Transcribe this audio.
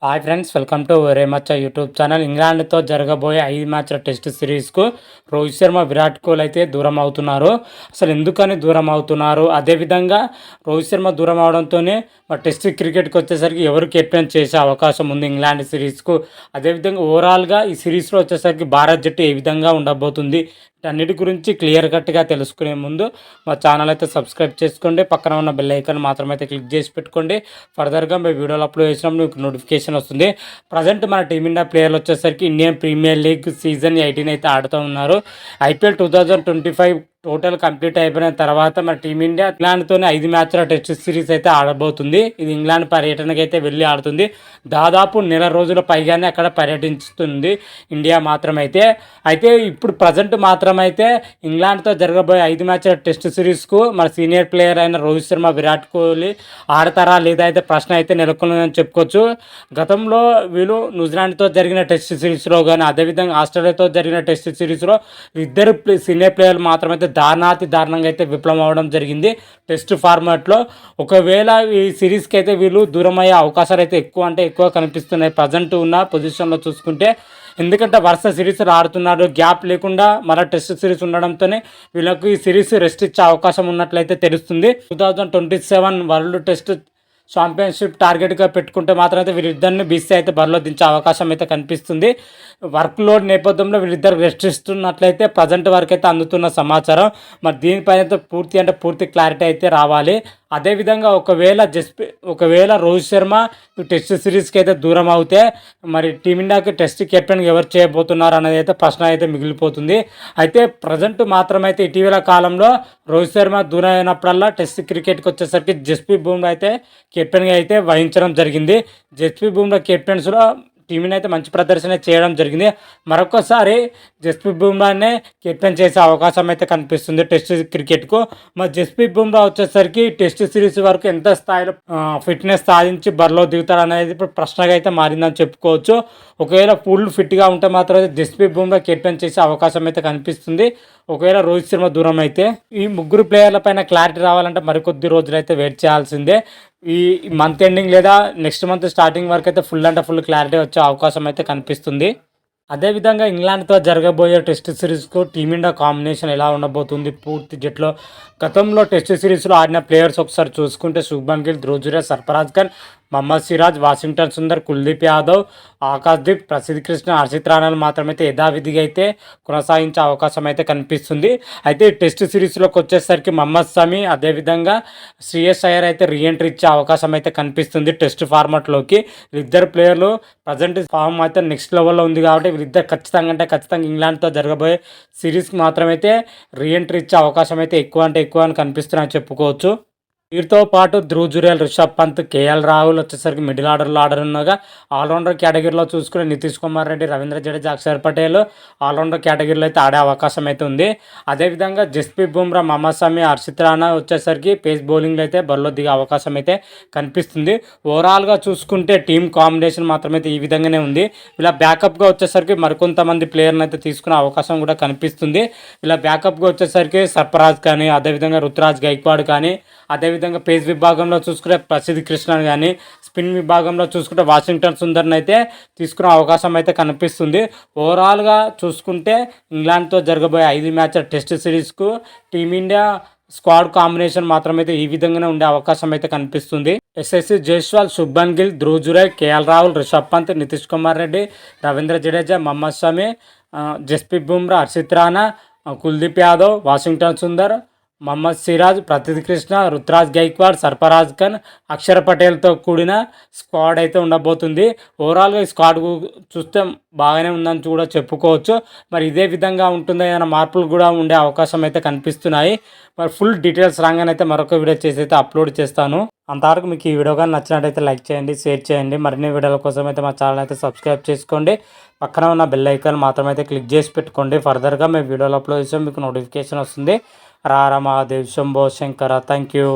Hi friends, welcome to రేమచ్చ YouTube channel. ఇంగ్లాండ్తో జరగబోయే 5 మ్యాచ్ల టెస్ట్ సిరీస్కు రోహిత్ శర్మ, విరాట్ కోహ్లీ అయితే దూరం అవుతున్నారు. అసలు ఎందుకని దూరం అవుతున్నారు? అదేవిధంగా రోహిత్ శర్మ దూరం అవడంతోనే టెస్ట్ క్రికెట్కి వచ్చేసరికి ఎవరు కెప్టెన్ చేసే అవకాశం ఉంది ఇంగ్లాండ్ సిరీస్కు. అదేవిధంగా ఓవరాల్గా ఈ సిరీస్లో వచ్చేసరికి భారత్ జట్టు ఏ విధంగా ఉండబోతుంది, అన్నిటి గురించి క్లియర్ కట్గా తెలుసుకునే ముందు మా ఛానల్ అయితే సబ్స్క్రైబ్ చేసుకోండి. పక్కన ఉన్న బెల్ ఐకాన్ మాత్రం అయితే క్లిక్ చేసి పెట్టుకోండి. ఫర్దర్గా మేము వీడియోలు అప్లోడ్ చేసినప్పుడు మీకు నోటిఫికేషన్ వస్తుంది. ప్రజెంట్ మన టీమిండియా ప్లేయర్లు వచ్చేసరికి ఇండియన్ ప్రీమియర్ లీగ్ సీజన్ 18 అయితే ఆడుతూ ఉన్నారు. ఐపీఎల్ 2025 టోటల్ కంప్లీట్ అయిపోయిన తర్వాత మన టీమిండియా ఇంగ్లాండ్తోనే 5 మ్యాచ్ల టెస్ట్ సిరీస్ అయితే ఆడబోతుంది. ఇది ఇంగ్లాండ్ పర్యటనకి అయితే వెళ్ళి ఆడుతుంది. దాదాపు నెల రోజుల పైగానే అక్కడ పర్యటిస్తుంది ఇండియా అయితే ఇప్పుడు ప్రజెంట్ మాత్రమైతే ఇంగ్లాండ్తో జరగబోయే 5 మ్యాచ్ల టెస్ట్ సిరీస్కు మన సీనియర్ ప్లేయర్ అయిన రోహిత్ శర్మ, విరాట్ కోహ్లీ ఆడతారా లేదా అయితే ప్రశ్న అయితే నెలకొందని చెప్పుకోవచ్చు. గతంలో వీళ్ళు న్యూజిలాండ్తో జరిగిన టెస్ట్ సిరీస్లో కానీ, అదేవిధంగా ఆస్ట్రేలియాతో జరిగిన టెస్ట్ సిరీస్లో ఇద్దరు సీనియర్ ప్లేయర్లు మాత్రమైతే దారుణంగా అయితే విఫలం అవ్వడం జరిగింది టెస్ట్ ఫార్మాట్లో. ఒకవేళ ఈ సిరీస్కి అయితే వీళ్ళు దూరం అయ్యే అవకాశాలు అయితే ఎక్కువ కనిపిస్తున్నాయి ప్రజెంట్ ఉన్న పొజిషన్లో చూసుకుంటే. ఎందుకంటే వరుస సిరీస్లు ఆడుతున్నారు, గ్యాప్ లేకుండా మన టెస్ట్ సిరీస్ ఉండడంతోనే వీళ్ళకు ఈ సిరీస్ రెస్ట్ ఇచ్చే అవకాశం ఉన్నట్లయితే తెలుస్తుంది. 2027 వరల్డ్ టెస్ట్ ఛాంపియన్షిప్ టార్గెట్గా పెట్టుకుంటే మాత్రం అయితే వీరిద్దరిని బీసీ అయితే బరిలో దించే అవకాశం అయితే కనిపిస్తుంది. వర్క్ లోడ్ నేపథ్యంలో వీరిద్దరు రెస్ట్ ఇస్తున్నట్లయితే ప్రజెంట్ వరకు అయితే అందుతున్న సమాచారం. మరి దీనిపైన అయితే పూర్తి క్లారిటీ అయితే రావాలి. అదేవిధంగా ఒకవేళ రోహిత్ శర్మ టెస్ట్ సిరీస్కి అయితే దూరం అవుతే మరి టీమిండియాకి టెస్ట్ కెప్టెన్ ఎవరు చేయబోతున్నారు అనేది అయితే ప్రశ్న అయితే మిగిలిపోతుంది. అయితే ప్రజెంట్ మాత్రమైతే ఇటీవల కాలంలో రోహిత్ శర్మ దూరం అయినప్పుడల్లా టెస్ట్ క్రికెట్కి వచ్చేసరికి జస్ప్రీత్ బుమ్రా అయితే కెప్టెన్గా అయితే వహించడం జరిగింది. జస్ప్రీత్ బుమ్రా కెప్టెన్స్లో టీంని అయితే మంచి ప్రదర్శన చేయడం జరిగింది. మరొకసారి జస్ప్రీత్ బుమ్రానే కెప్టెన్ చేసే అవకాశం అయితే కనిపిస్తుంది టెస్ట్ క్రికెట్కు. మరి జస్ప్రీత్ బుమ్రా వచ్చేసరికి టెస్ట్ సిరీస్ వరకు ఎంత స్థాయిలో ఫిట్నెస్ సాధించి బరిలో దిగుతారు అనేది ఇప్పుడు ప్రశ్నగా అయితే మారిందని చెప్పుకోవచ్చు. ఒకవేళ ఫుల్ ఫిట్గా ఉంటే మాత్రం జస్ప్రీత్ బుమ్రా కెప్టెన్ చేసే అవకాశం అయితే కనిపిస్తుంది. ఒకవేళ రోహిత్ శర్మ దూరం అయితే ఈ ముగ్గురు ప్లేయర్ల పైన క్లారిటీ రావాలంటే మరికొద్ది రోజులు అయితే వెయిట్ చేయాల్సిందే. ఈ మంత్ ఎండింగ్ లేదా నెక్స్ట్ మంత్ స్టార్టింగ్ వరకు అయితే ఫుల్ క్లారిటీ వచ్చే అవకాశం అయితే కనిపిస్తుంది. అదేవిధంగా ఇంగ్లాండ్తో జరగబోయే టెస్ట్ సిరీస్కు టీమిండియా కాంబినేషన్ ఎలా ఉండబోతుంది పూర్తి జట్లో. గతంలో టెస్ట్ సిరీస్లో ఆడిన ప్లేయర్స్ ఒకసారి చూసుకుంటే శుభ్మన్ గిల్, ధ్రువ్ జురేల్, సర్ఫరాజ్ ఖాన్, మహమ్మద్ సిరాజ్, వాషింగ్టన్ సుందర్, కుల్దీప్ యాదవ్, ఆకాశ్దీప్, ప్రసిద్ధ్ కృష్ణ, హర్షిత్ రాణాలు మాత్రమైతే యథావిధిగా అయితే కొనసాగించే అవకాశం అయితే కనిపిస్తుంది. అయితే టెస్ట్ సిరీస్లోకి వచ్చేసరికి మహమ్మద్ షమి, అదేవిధంగా శ్రేయస్ అయ్యర్ అయితే రీఎంట్రీ ఇచ్చే అవకాశం అయితే కనిపిస్తుంది టెస్ట్ ఫార్మాట్లోకి. వీళ్ళిద్దరు ప్లేయర్లు ప్రజెంట్ ఫామ్ అయితే నెక్స్ట్ లెవెల్లో ఉంది కాబట్టి వీళ్ళిద్దరు ఖచ్చితంగా ఇంగ్లాండ్తో జరగబోయే సిరీస్కి మాత్రమైతే రీఎంట్రీ ఇచ్చే అవకాశం అయితే ఎక్కువ అని కనిపిస్తున్నాయని చెప్పుకోవచ్చు. వీరితో పాటు ధ్రువ్ జురేల్, రిషబ్ పంత్, కేఎల్ రాహుల్ వచ్చేసరికి మిడిల్ ఆర్డర్లో ఆడనున్నగా. ఆల్రౌండర్ కేటగిరీలో చూసుకుని నితీష్ కుమార్ రెడ్డి, రవీంద్ర జడేజా, అక్షర్ పటేల్ ఆల్రౌండర్ కేటగిరీలో అయితే ఆడే అవకాశం అయితే ఉంది. అదేవిధంగా జస్ప్రీత్ బుమ్రా, మహమ్మద్ షమి, హర్షిత్ రాణా వచ్చేసరికి పేస్ బౌలింగ్లో అయితే బరిలో దిగే అవకాశం అయితే కనిపిస్తుంది. ఓవరాల్గా చూసుకుంటే టీమ్ కాంబినేషన్ మాత్రమైతే ఈ విధంగానే ఉంది. ఇలా బ్యాకప్గా వచ్చేసరికి మరికొంతమంది ప్లేయర్ని అయితే తీసుకునే అవకాశం కూడా కనిపిస్తుంది. ఇలా బ్యాకప్గా వచ్చేసరికి సర్ఫరాజ్ కానీ, అదేవిధంగా రుతురాజ్ గైక్వాడ్ కానీ, అదేవిధంగా పేస్ విభాగంలో చూసుకుంటే ప్రసిద్ధ్ కృష్ణ కానీ, స్పిన్ విభాగంలో చూసుకుంటే వాషింగ్టన్ సుందర్ని అయితే తీసుకునే అవకాశం అయితే కనిపిస్తుంది. ఓవరాల్గా చూసుకుంటే ఇంగ్లాండ్తో జరగబోయే 5 మ్యాచ్ల టెస్ట్ సిరీస్కు టీమిండియా స్క్వాడ్ కాంబినేషన్ మాత్రమైతే ఈ విధంగానే ఉండే అవకాశం అయితే కనిపిస్తుంది. యశస్వి జైస్వాల్, శుభ్మన్ గిల్, ధ్రువ్ జురేల్, కేఎల్ రాహుల్, రిషబ్ పంత్, నితీష్ కుమార్ రెడ్డి, రవీంద్ర జడేజా, మహమ్మద్ షమి, జస్ప్రీత్ బుమ్రా, హర్షిత్ రాణా, కుల్దీప్ యాదవ్, వాషింగ్టన్ సుందర్, మహమ్మద్ సిరాజ్, ప్రసిద్ధ్ కృష్ణ, రుతురాజ్ గైక్వాడ్, సర్ఫరాజ్ ఖాన్, అక్షర్ పటేల్తో కూడిన స్క్వాడ్ అయితే ఉండబోతుంది. ఓవరాల్గా ఈ స్క్వాడ్ చూస్తే బాగానే ఉందని కూడా చెప్పుకోవచ్చు. మరి ఇదే విధంగా ఉంటుందో ఏదైనా మార్పులు కూడా ఉండే అవకాశం అయితే కనిపిస్తున్నాయి. మరి ఫుల్ డీటెయిల్స్ రాగానైతే మరొక వీడియో చేసి అయితే అప్లోడ్ చేస్తాను. అంతవరకు మీకు ఈ వీడియో కానీ నచ్చినట్టయితే లైక్ చేయండి, షేర్ చేయండి. మరిన్ని వీడియోల కోసం అయితే మా ఛానల్ అయితే సబ్స్క్రైబ్ చేసుకోండి. పక్కన ఉన్న బెల్ ఐకాన్ మాత్రమైతే క్లిక్ చేసి పెట్టుకోండి. ఫర్దర్గా మేము వీడియోలు అప్లోడ్ చేసాం మీకు నోటిఫికేషన్ వస్తుంది. రారా మహాదేవ్, శంభో శంకర. Thank you.